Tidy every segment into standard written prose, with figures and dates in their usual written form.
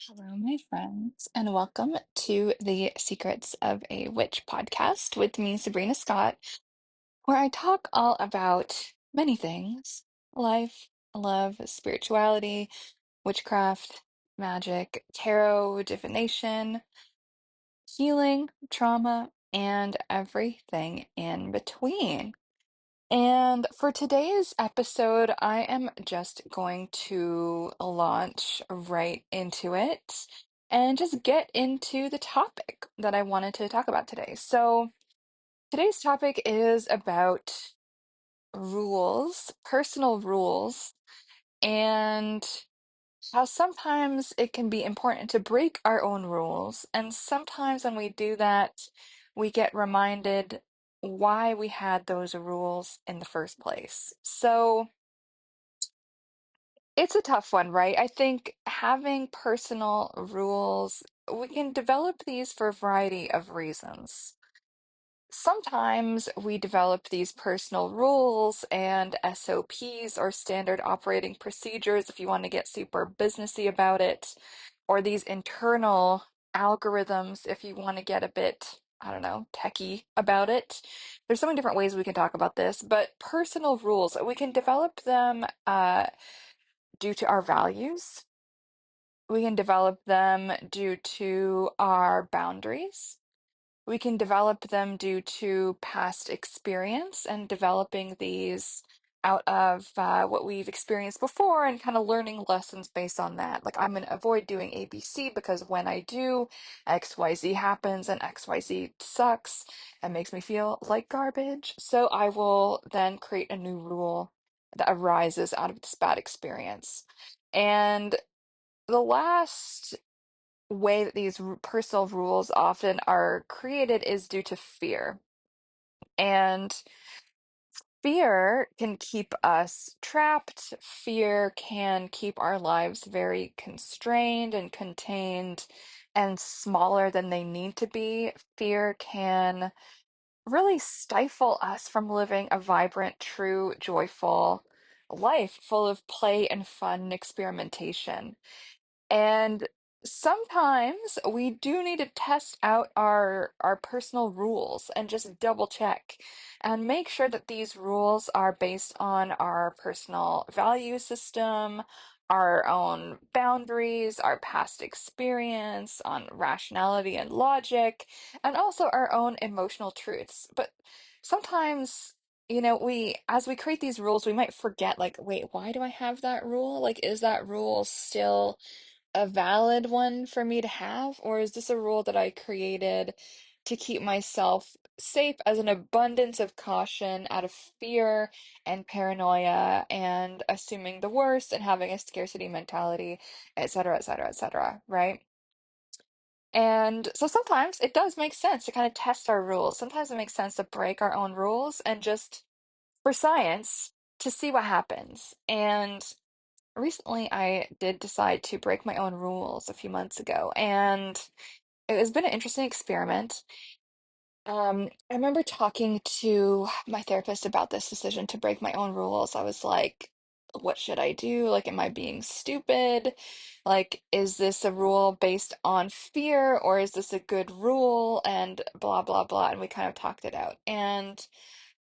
Hello, my friends, and welcome to the Secrets of a Witch podcast with me, Sabrina Scott, where I talk all about many things: life, love, spirituality, witchcraft, magic, tarot, divination, healing, trauma, and everything in between. And for today's episode, I am just going to launch right into it and just get into the topic that I wanted to talk about today. So, today's topic is about rules, personal rules, and how sometimes it can be important to break our own rules. And sometimes when we do that, we get reminded why we had those rules in the first place. So it's a tough one, right? I think having personal rules, we can develop these for a variety of reasons. Sometimes we develop these personal rules and SOPs or standard operating procedures if you want to get super businessy about it, or these internal algorithms if you want to get a bit, I don't know, techie about it. There's so many different ways we can talk about this, but personal rules, we can develop them due to our values. We can develop them due to our boundaries. We can develop them due to past experience and developing these out of what we've experienced before and kind of learning lessons based on that. Like, I'm going to avoid doing ABC because when I do, XYZ happens and XYZ sucks and makes me feel like garbage. So I will then create a new rule that arises out of this bad experience. And the last way that these personal rules often are created is due to fear. And fear can keep us trapped. Fear can keep our lives very constrained and contained and smaller than they need to be. Fear can really stifle us from living a vibrant, true, joyful life full of play and fun and experimentation. And sometimes we do need to test out our personal rules and just double check and make sure that these rules are based on our personal value system, our own boundaries, our past experience, on rationality and logic, and also our own emotional truths. But sometimes as we create these rules, we might forget, like, wait, why do I have that rule? Like, is that rule still a valid one for me to have, or is this a rule that I created to keep myself safe as an abundance of caution out of fear and paranoia and assuming the worst and having a scarcity mentality, et cetera, et cetera, et cetera, right? And so sometimes it does make sense to kind of test our rules. Sometimes it makes sense to break our own rules and just for science to see what happens. And recently, I did decide to break my own rules a few months ago, and it has been an interesting experiment. I remember talking to my therapist about this decision to break my own rules. I was like, what should I do? Like, am I being stupid? Like, is this a rule based on fear, or is this a good rule? And blah, blah, blah. And we kind of talked it out. And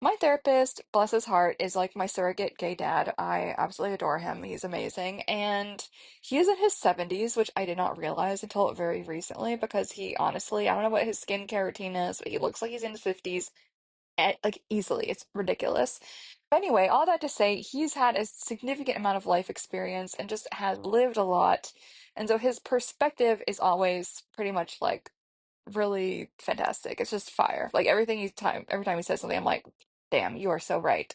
my therapist, bless his heart, is like my surrogate gay dad. I absolutely adore him. He's amazing. And he is in his 70s, which I did not realize until very recently because he honestly, I don't know what his skincare routine is, but he looks like he's in his 50s, like easily. It's ridiculous. But anyway, all that to say, he's had a significant amount of life experience and just has lived a lot. And so his perspective is always pretty much like really fantastic. It's just fire. Like every time he says something, I'm like, damn, you are so right.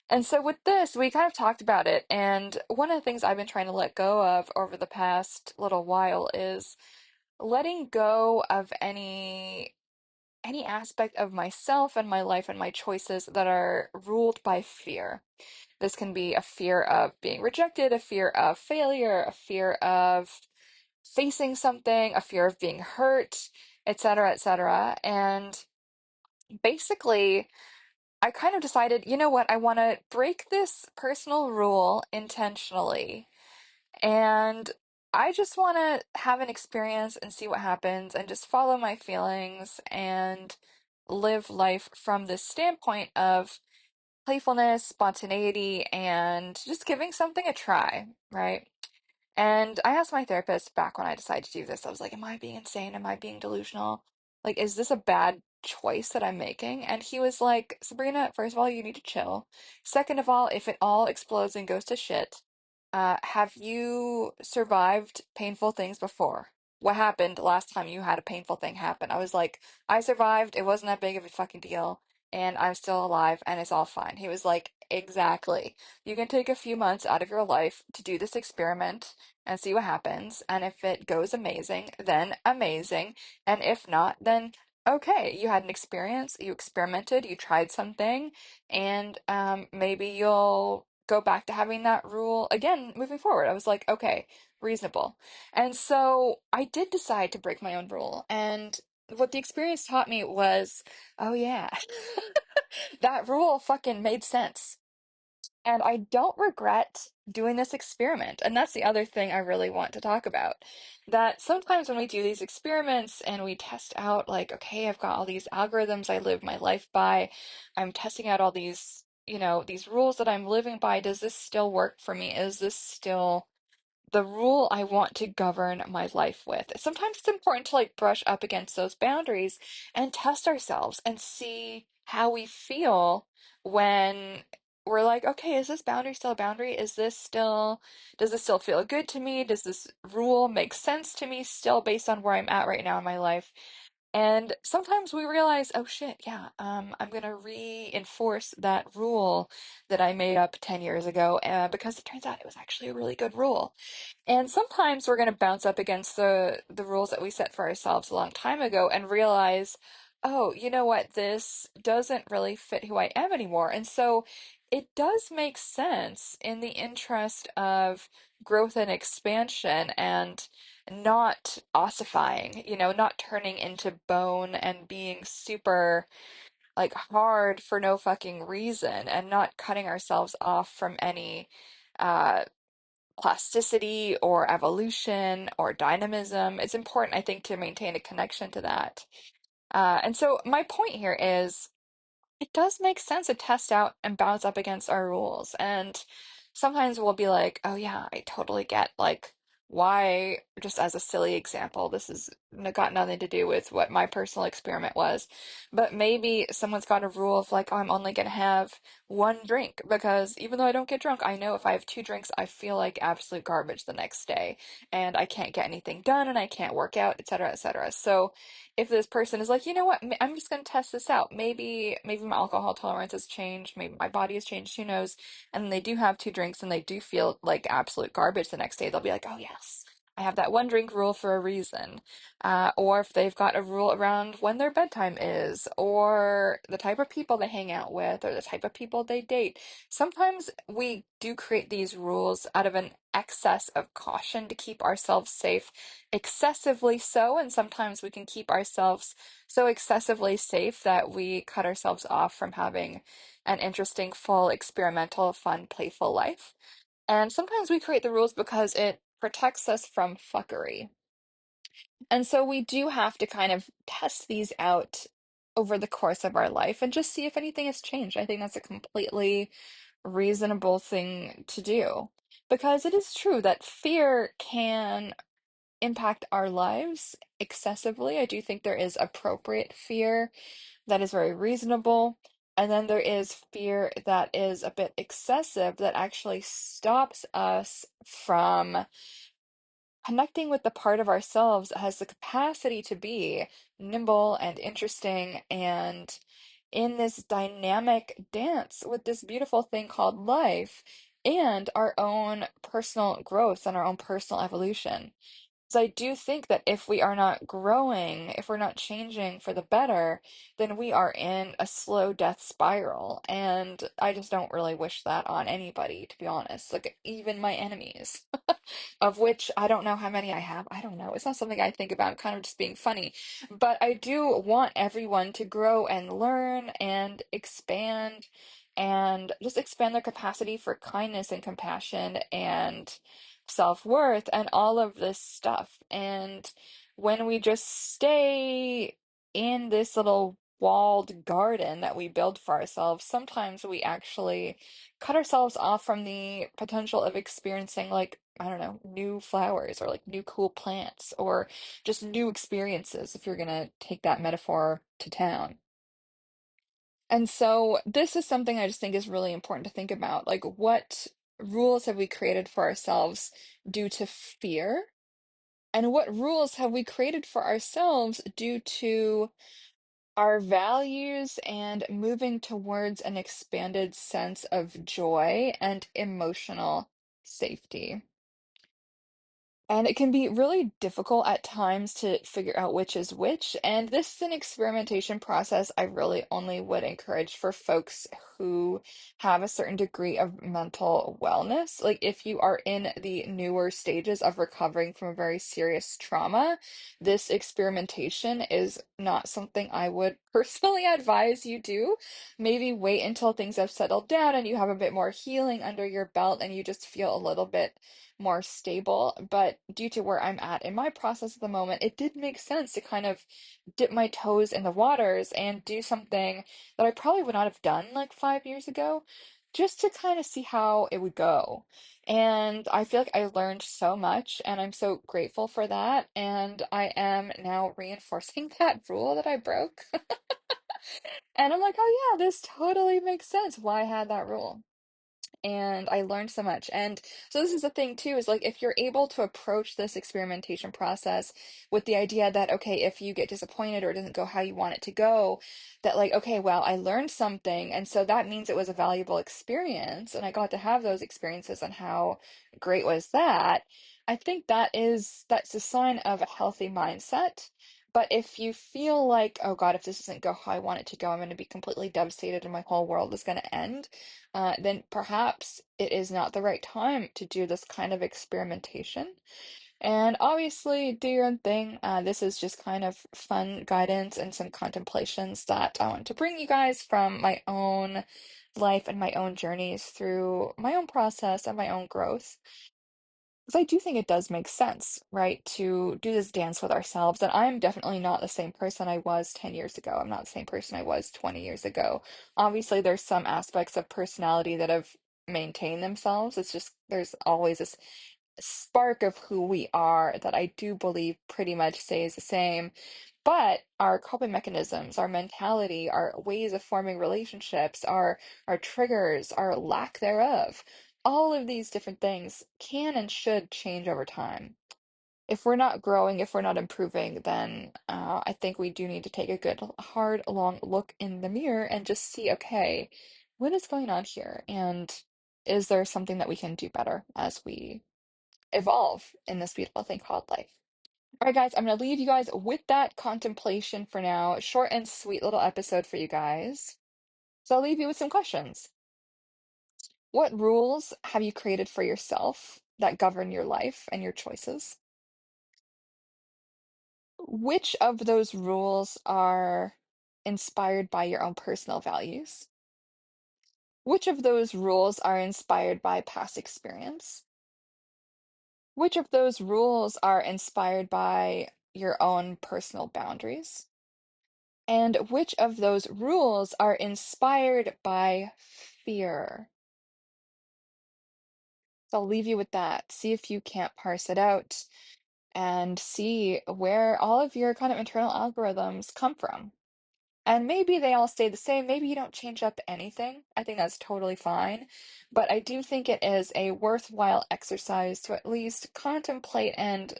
And so with this, we kind of talked about it, and one of the things I've been trying to let go of over the past little while is letting go of any aspect of myself and my life and my choices that are ruled by fear. This can be a fear of being rejected, a fear of failure, a fear of facing something, a fear of being hurt, etc., etc. And basically, I kind of decided, you know what, I want to break this personal rule intentionally. And I just want to have an experience and see what happens and just follow my feelings and live life from this standpoint of playfulness, spontaneity, and just giving something a try, right? And I asked my therapist back when I decided to do this, I was like, am I being insane? Am I being delusional? Like, is this a bad choice that I'm making? And he was like, Sabrina, first of all, you need to chill. Second of all, if it all explodes and goes to shit, have you survived painful things before? What happened last time you had a painful thing happen? I was like, I survived. It wasn't that big of a fucking deal. And I'm still alive and it's all fine. He was like, exactly. You can take a few months out of your life to do this experiment and see what happens. And if it goes amazing, then amazing. And if not, then okay, you had an experience, you experimented, you tried something, and maybe you'll go back to having that rule again moving forward. I was like, okay, reasonable. And so I did decide to break my own rule. And what the experience taught me was, oh yeah, that rule fucking made sense. And I don't regret doing this experiment. And that's the other thing I really want to talk about. That sometimes when we do these experiments and we test out, like, okay, I've got all these algorithms I live my life by, I'm testing out all these, these rules that I'm living by. Does this still work for me? Is this still the rule I want to govern my life with? Sometimes it's important to like brush up against those boundaries and test ourselves and see how we feel when we're like, okay, is this boundary still a boundary? Does this still feel good to me? Does this rule make sense to me still based on where I'm at right now in my life? And sometimes we realize, oh shit, yeah, I'm gonna reinforce that rule that I made up 10 years ago, because it turns out it was actually a really good rule. And sometimes we're going to bounce up against the rules that we set for ourselves a long time ago and realize, oh, you know what, this doesn't really fit who I am anymore. And so it does make sense in the interest of growth and expansion and not ossifying, not turning into bone and being super like hard for no fucking reason and not cutting ourselves off from any uh plasticity or evolution or dynamism. It's important, I think, to maintain a connection to that. And so my point here is it does make sense to test out and bounce up against our rules. And sometimes we'll be like, oh yeah, I totally get like why, just as a silly example, this has got nothing to do with what my personal experiment was, but maybe someone's got a rule of like, oh, I'm only gonna have one drink because even though I don't get drunk, I know if I have two drinks, I feel like absolute garbage the next day and I can't get anything done and I can't work out, etc., etc. So if this person is like, you know what, I'm just going to test this out. Maybe my alcohol tolerance has changed, maybe my body has changed, who knows? And then they do have two drinks and they do feel like absolute garbage the next day. They'll be like, oh yes, I have that one drink rule for a reason. Or if they've got a rule around when their bedtime is, or the type of people they hang out with, or the type of people they date. Sometimes we do create these rules out of an excess of caution to keep ourselves safe, excessively so, and sometimes we can keep ourselves so excessively safe that we cut ourselves off from having an interesting, full, experimental, fun, playful life. And sometimes we create the rules because it protects us from fuckery. And so we do have to kind of test these out over the course of our life and just see if anything has changed. I think that's a completely reasonable thing to do because it is true that fear can impact our lives excessively. I do think there is appropriate fear that is very reasonable. And then there is fear that is a bit excessive that actually stops us from connecting with the part of ourselves that has the capacity to be nimble and interesting and in this dynamic dance with this beautiful thing called life and our own personal growth and our own personal evolution. So I do think that if we are not growing, if we're not changing for the better, then we are in a slow death spiral. And I just don't really wish that on anybody, to be honest. Like even my enemies, of which I don't know how many I have. I don't know. It's not something I think about. I'm kind of just being funny. But I do want everyone to grow and learn and expand and just expand their capacity for kindness and compassion and self-worth and all of this stuff. And when we just stay in this little walled garden that we build for ourselves, sometimes we actually cut ourselves off from the potential of experiencing, like, I don't know, new flowers or like new cool plants or just new experiences, if you're gonna take that metaphor to town. And so this is something I just think is really important to think about. Like, what rules have we created for ourselves due to fear? And what rules have we created for ourselves due to our values and moving towards an expanded sense of joy and emotional safety? And it can be really difficult at times to figure out which is which. And this is an experimentation process I really only would encourage for folks who have a certain degree of mental wellness. Like if you are in the newer stages of recovering from a very serious trauma, this experimentation is not something I would personally advise you do. Maybe wait until things have settled down and you have a bit more healing under your belt and you just feel a little bit more stable. But due to where I'm at in my process at the moment, it did make sense to kind of dip my toes in the waters and do something that I probably would not have done like 5 years ago, just to kind of see how it would go. And I feel like I learned so much, and I'm so grateful for that. And I am now reinforcing that rule that I broke. And I'm like, oh yeah, this totally makes sense why I had that rule. And I learned so much. And so this is the thing too, is like if you're able to approach this experimentation process with the idea that, okay, if you get disappointed or it doesn't go how you want it to go, that like, okay, well, I learned something, and so that means it was a valuable experience, and I got to have those experiences, and how great was that? I think that's a sign of a healthy mindset. But if you feel like, oh God, if this doesn't go how I want it to go, I'm going to be completely devastated and my whole world is going to end, then perhaps it is not the right time to do this kind of experimentation. And obviously, do your own thing. This is just kind of fun guidance and some contemplations that I want to bring you guys from my own life and my own journeys through my own process and my own growth. Because I do think it does make sense, right, to do this dance with ourselves. And I'm definitely not the same person I was 10 years ago. I'm not the same person I was 20 years ago. Obviously, there's some aspects of personality that have maintained themselves. It's just there's always this spark of who we are that I do believe pretty much stays the same. But our coping mechanisms, our mentality, our ways of forming relationships, our triggers, our lack thereof, all of these different things can and should change over time. If we're not growing, if we're not improving, then I think we do need to take a good, hard, long look in the mirror and just see, okay, what is going on here? And is there something that we can do better as we evolve in this beautiful thing called life? All right, guys, I'm going to leave you guys with that contemplation for now. Short and sweet little episode for you guys. So I'll leave you with some questions. What rules have you created for yourself that govern your life and your choices? Which of those rules are inspired by your own personal values? Which of those rules are inspired by past experience? Which of those rules are inspired by your own personal boundaries? And which of those rules are inspired by fear? So I'll leave you with that. See if you can't parse it out and see where all of your kind of internal algorithms come from. And maybe they all stay the same. Maybe you don't change up anything. I think that's totally fine. But I do think it is a worthwhile exercise to at least contemplate and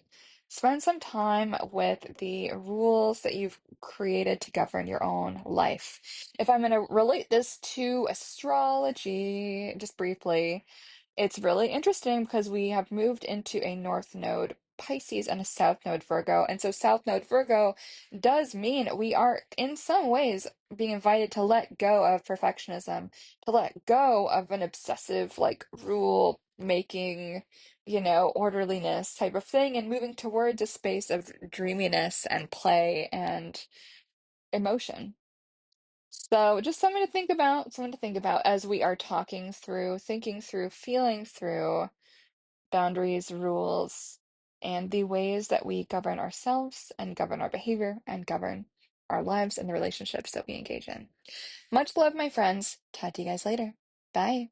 spend some time with the rules that you've created to govern your own life. If I'm going to relate this to astrology, just briefly, it's really interesting because we have moved into a North Node Pisces and a South Node Virgo. And so South Node Virgo does mean we are, in some ways, being invited to let go of perfectionism, to let go of an obsessive, like, rule making, orderliness type of thing, and moving towards a space of dreaminess and play and emotion. So just something to think about as we are talking through, thinking through, feeling through boundaries, rules, and the ways that we govern ourselves and govern our behavior and govern our lives and the relationships that we engage in. Much love, my friends. Talk to you guys later. Bye.